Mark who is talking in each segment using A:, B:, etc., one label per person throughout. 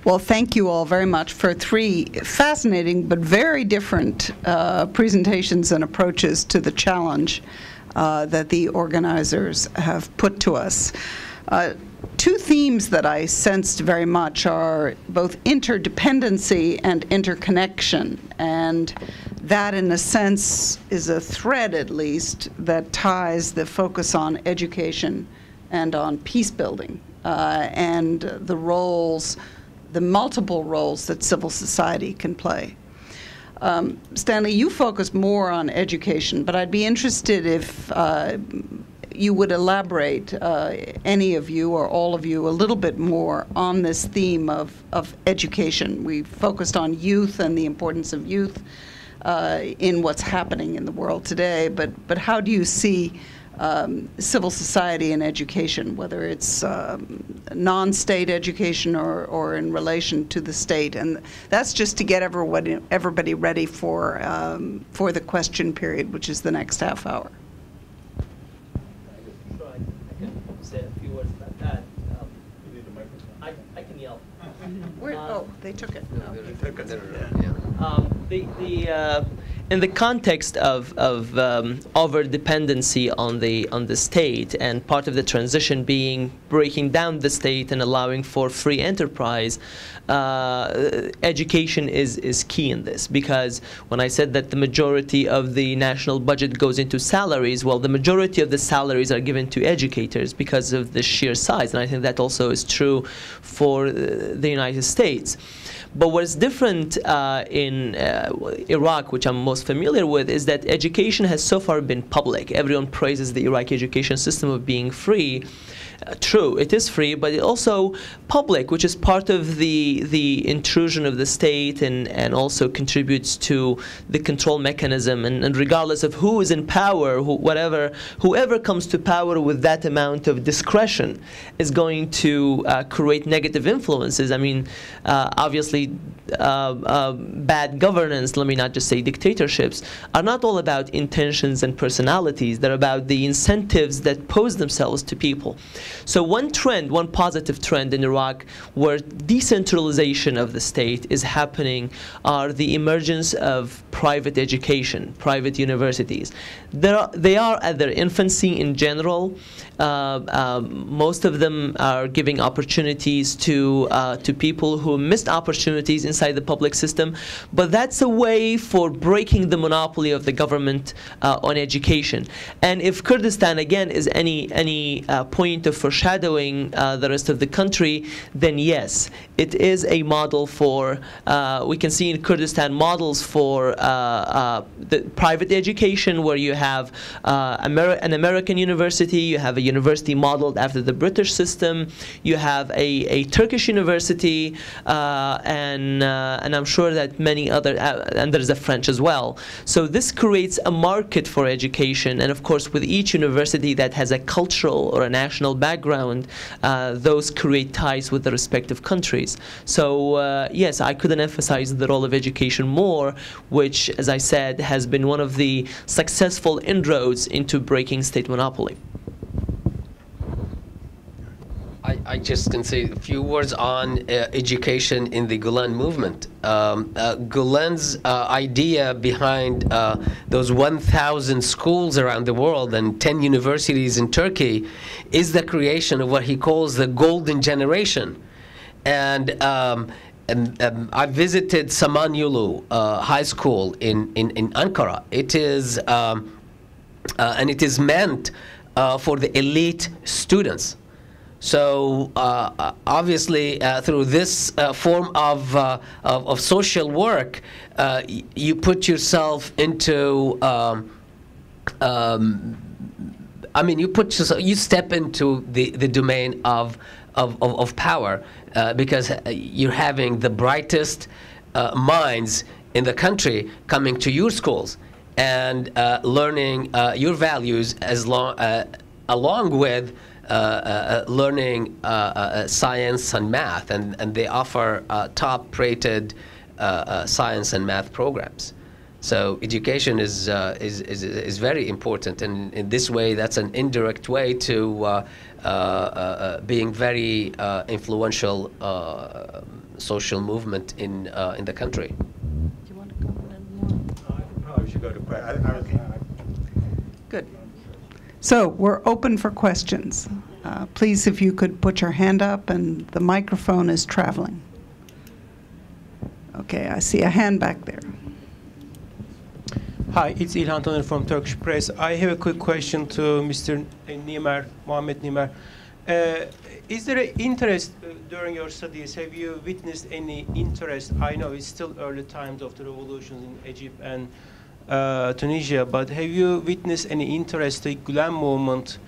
A: Well, thank you all very much for 3 fascinating but very different presentations and approaches to the challenge that the organizers have put to us. 2 themes that I sensed very much are both interdependency and interconnection, and that in a sense is a thread, at least, that ties the focus on education and on peace building and the roles, the multiple roles that civil society can play. Stanley, you focus more on education, but I'd be interested if you would elaborate, any of you or all of you, a little bit more on this theme of education. We focused on youth and the importance of youth in what's happening in the world today, but how do you see civil society and education, whether it's non-state education or in relation to the state? And that's just to get everybody ready for the question period, which is the next half hour.
B: I can say a few words about that. You need a microphone. I can yell.
A: Oh, they took it. No.
B: They took it. In the context of over-dependency on the state, and part of the transition being breaking down the state and allowing for free enterprise, education is key in this. Because when I said that the majority of the national budget goes into salaries, well, the majority of the salaries are given to educators because of the sheer size, and I think that also is true for the United States. But what's different in Iraq, which I'm most familiar with, is that education has so far been public. Everyone praises the Iraqi education system of being free. True, it is free, but it also public, which is part of the intrusion of the state and also contributes to the control mechanism. And regardless of who is in power, whoever comes to power with that amount of discretion is going to create negative influences. I mean, obviously, bad governance, let me not just say dictatorships, are not all about intentions and personalities. They're about the incentives that pose themselves to people. So one trend, one positive trend in Iraq where decentralization of the state is happening are the emergence of private education, private universities. They are at their infancy in general. Most of them are giving opportunities to people who missed opportunities inside the public system, but that's a way for breaking the monopoly of the government on education. And if Kurdistan again is any point of foreshadowing the rest of the country, then yes, it is a model for, we can see in Kurdistan models for the private education, where you have an American university, you have a university modeled after the British system, you have a Turkish university, and I'm sure that many other, and there's a French as well. So this creates a market for education, and of course with each university that has a cultural or a national background, those create ties with the respective countries. So yes, I couldn't emphasize the role of education more, which, as I said, has been one of the successful inroads into breaking state monopoly.
C: I just can say a few words on education in the Gulen movement. Gulen's idea behind those 1,000 schools around the world and 10 universities in Turkey is the creation of what he calls the golden generation. And I visited Samanyolu High School in Ankara. It is and it is meant for the elite students. So obviously, through this form of social work, you put yourself into. I mean, you step into the domain of power because you're having the brightest minds in the country coming to your schools and learning your values along with learning science and math, and they offer top-rated science and math programs. So education is very important, and in this way, that's an indirect way to being very influential social movement in the country.
A: Do you want to comment more?
D: I probably should go to questions.
A: Good. So we're open for questions. Please, if you could put your hand up, and the microphone is traveling. Okay, I see a hand back there.
D: Hi, it's İlhan Taner from Turkish Press. I have a quick question to Mr. Nimer, Mohammed Nimer. Is there an interest during your studies? Have you witnessed any interest? I know it's still early times of the revolutions in Egypt and Tunisia, but have you witnessed any interest in the Gulen movement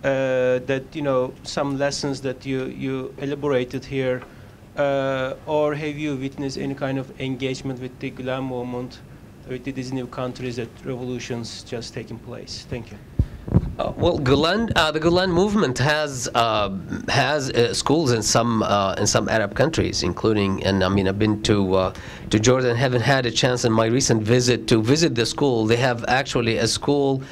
D: that, you know, some lessons that you elaborated here, or have you witnessed any kind of engagement with the Gulen movement with these new countries that revolutions just taking place? Thank you.
C: Well, the Gulen movement has schools in some Arab countries, including, and I mean, I've been to Jordan. Haven't had a chance in my recent visit to visit the school. They have actually a school.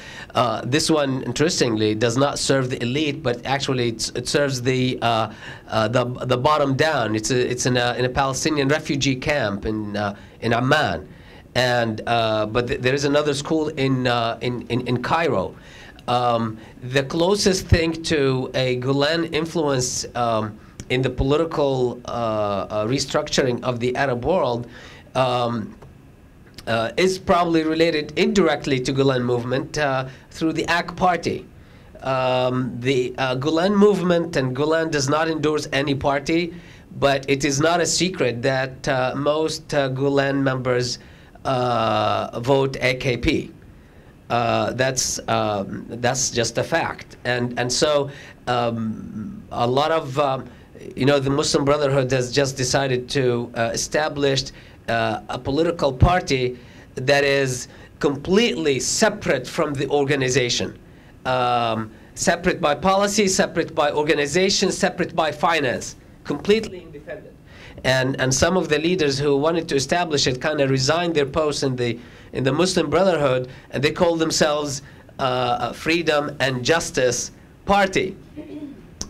C: This one, interestingly, does not serve the elite, but actually it serves the bottom down. It's in a Palestinian refugee camp in Amman, and but there is another school in Cairo. The closest thing to a Gulen influence in the political restructuring of the Arab world is probably related indirectly to Gulen movement through the AK party. The Gulen movement, and Gulen does not endorse any party, but it is not a secret that most Gulen members vote AKP. That's just a fact, and so a lot of you know, the Muslim Brotherhood has just decided to establish a political party that is completely separate from the organization, separate by policy, separate by organization, separate by finance, completely independent. And some of the leaders who wanted to establish it kind of resigned their posts in the Muslim Brotherhood, and they called themselves Freedom and Justice Party.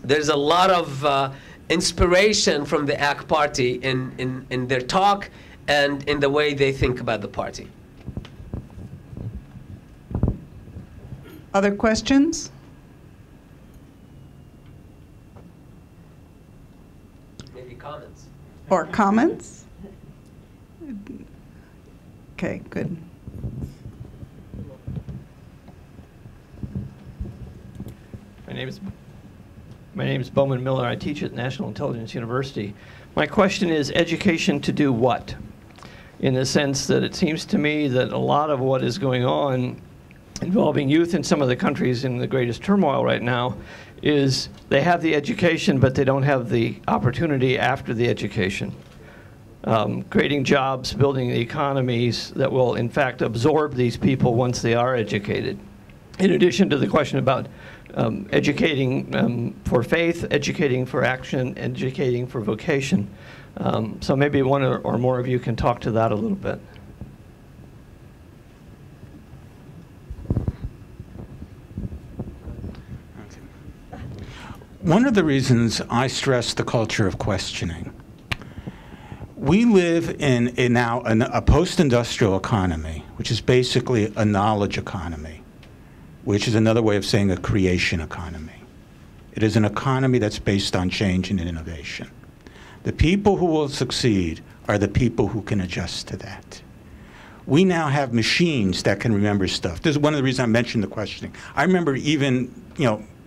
C: There's a lot of inspiration from the AK party in their talk and in the way they think about the party.
A: Other questions?
C: Maybe comments.
A: Or comments? Okay, good.
E: My name is Bowman Miller. I teach at National Intelligence University. My question is, education to do what? In the sense that it seems to me that a lot of what is going on involving youth in some of the countries in the greatest turmoil right now is they have the education, but they don't have the opportunity after the education. Creating jobs, building the economies that will, in fact, absorb these people once they are educated. In addition to the question about educating for faith, educating for action, educating for vocation. So maybe one or more of you can talk to that a little bit.
F: One of the reasons I stress the culture of questioning, we live in now a post-industrial economy, which is basically a knowledge economy, which is another way of saying a creation economy. It is an economy that's based on change and innovation. The people who will succeed are the people who can adjust to that. We now have machines that can remember stuff. This is one of the reasons I mentioned the questioning. I remember even,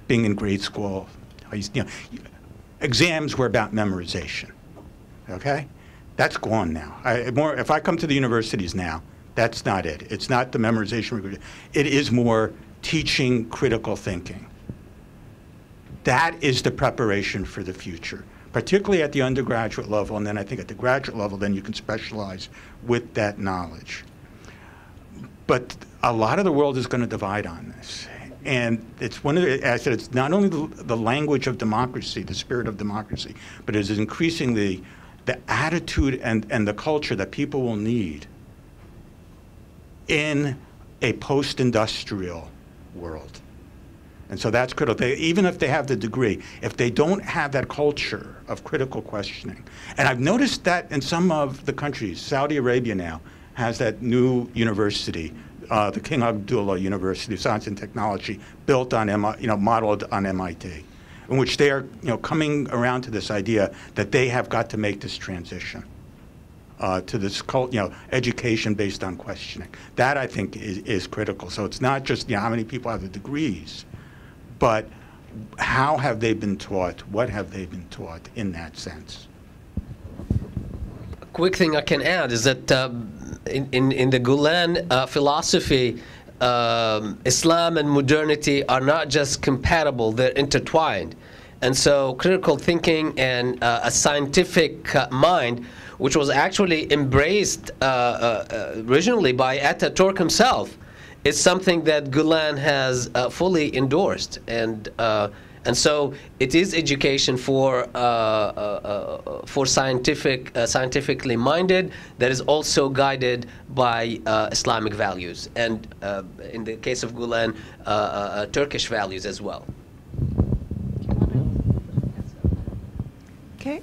F: being in grade school, exams were about memorization, okay? That's gone now. If I come to the universities now, that's not it. It's not the memorization. It is more teaching critical thinking. That is the preparation for the future, particularly at the undergraduate level, and then I think at the graduate level, then you can specialize with that knowledge. But a lot of the world is going to divide on this. And it's one of the, as I said, it's not only the language of democracy, the spirit of democracy, but it is increasingly the attitude and the culture that people will need in a post-industrial world. And so that's critical. Even if they have the degree, if they don't have that culture of critical questioning. And I've noticed that in some of the countries. Saudi Arabia now has that new university, the King Abdullah University of Science and Technology, built on, modeled on MIT, in which they are, coming around to this idea that they have got to make this transition to this, education based on questioning. That, I think, is critical. So it's not just, how many people have the degrees, but how have they been taught? What have they been taught in that sense?
C: A quick thing I can add is that in the Gulen philosophy, Islam and modernity are not just compatible, they're intertwined. And so critical thinking and a scientific mind, which was actually embraced originally by Ataturk himself, is something that Gulen has fully endorsed. And so it is education for scientifically minded that is also guided by Islamic values, and in the case of Gulen, Turkish values as well.
A: Okay,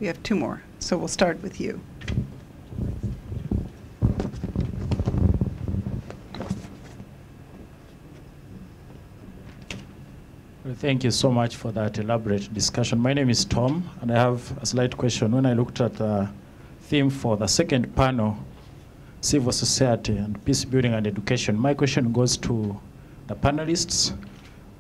A: we have two more, so we'll start with you.
G: Thank you so much for that elaborate discussion. My name is Tom, and I have a slight question. When I looked at the theme for the second panel, civil society and peace building and education, my question goes to the panelists.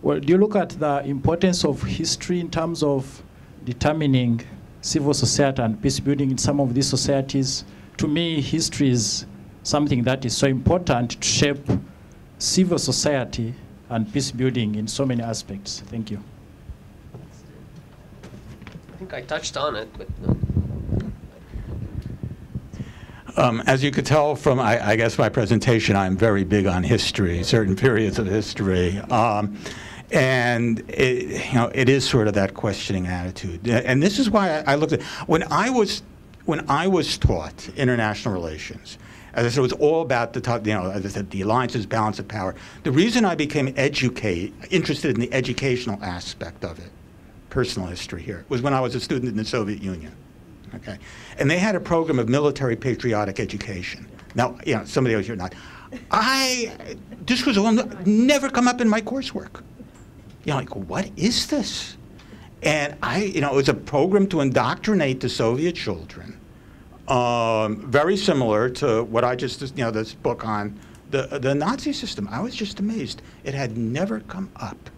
G: Well, do you look at the importance of history in terms of determining civil society and peace building in some of these societies? To me, history is something that is so important to shape civil society and peace building in so many aspects. Thank you.
C: I think I touched on it, but
F: as you could tell from, I guess, my presentation, I'm very big on history, certain periods of history. And it is sort of that questioning attitude. And this is why I looked at, when I was taught international relations, as I said, it was all about as I said, the alliances, balance of power. The reason I became interested in the educational aspect of it, personal history here, was when I was a student in the Soviet Union. Okay, and they had a program of military patriotic education. Now, somebody else here not. This was all never come up in my coursework. Like, what is this? And it was a program to indoctrinate the Soviet children. Very similar to what I just, this book on the Nazi system. I was just amazed. It had never come up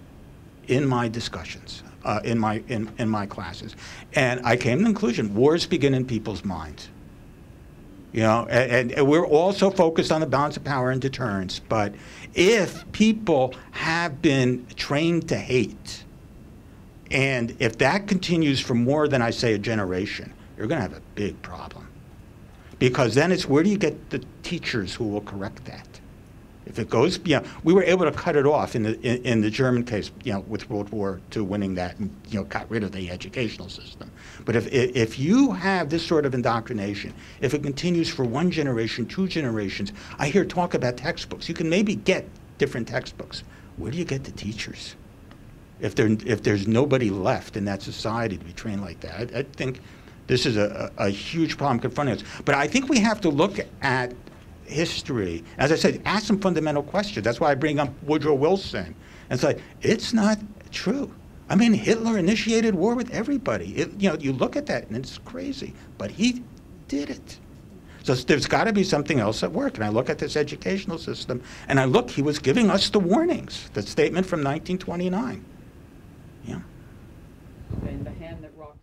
F: in my discussions, in my classes. And I came to the conclusion, wars begin in people's minds. And we're also focused on the balance of power and deterrence. But if people have been trained to hate, and if that continues for more than, I say, a generation, you're going to have a big problem. Because then it's, where do you get the teachers who will correct that? If it goes, we were able to cut it off in the German case, with World War II winning that, and got rid of the educational system. But if you have this sort of indoctrination, if it continues for one generation, two generations, I hear talk about textbooks. You can maybe get different textbooks. Where do you get the teachers? If there's nobody left in that society to be trained like that, I think this is a huge problem confronting us. But I think we have to look at history. As I said, ask some fundamental questions. That's why I bring up Woodrow Wilson. And say, it's not true. I mean, Hitler initiated war with everybody. You look at that and it's crazy. But he did it. So there's got to be something else at work. And I look at this educational system, and I look, he was giving us the warnings, the statement from 1929. Yeah.
A: And the hand that rocks.